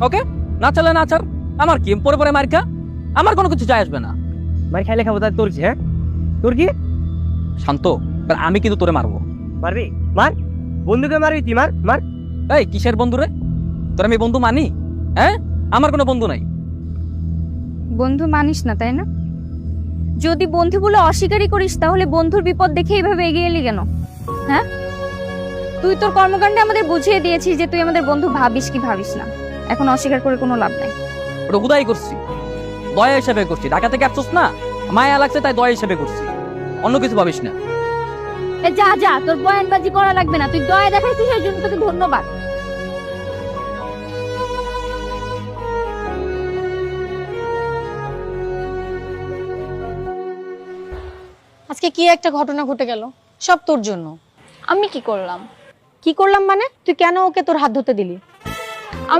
ওকে, না চলে না চল, আমার কি পরে পরে মার খা, আমার কোনো কিছু যায় আসবে না। মার খাইলে খাবো, তাই তোর কি? হ্যাঁ, তোর কি? শান্ত, এবার আমি কিন্তু তোরে মারবো। মারবি? মার, বন্ধুকে মারবি তুই, মার মার। এই কিসের বন্ধু রে? তোর আমি বন্ধু মানি? হ্যাঁ, আমার কোনো বন্ধু নাই। বন্ধু মানিস না তাই না? যদি বন্ধু বলে অস্বীকারই করিস তাহলে বন্ধুর বিপদ দেখে এইভাবে এগিয়ে এলি কেন? হ্যাঁ, তুই তোর কর্মকাণ্ডে আমাদের বুঝিয়ে দিয়েছিস যে তুই আমাদের বন্ধু ভাবিস কি ভাবিস না। এখন অস্বীকার করে কোনো লাভ নাই। ওটা উদাই করছি, দয়া হিসেবে করছি। ঢাকা থেকে আসছিস না, মায়া লাগছে তাই দয়া হিসেবে করছি, অন্য কিছু ভাবিস না। এ যা যা, তোর বয়ানবাজি করা লাগবে না, তুই দয়া দেখাইছিস এই জন্য তোকে ধন্যবাদ। আজকে কি একটা ঘটনা ঘটে গেল, সব তোর জন্য। আমি কি করলাম? কি করলাম মানে? তুই কেন ওকে তোর হাত ধরতে দিলি? আমি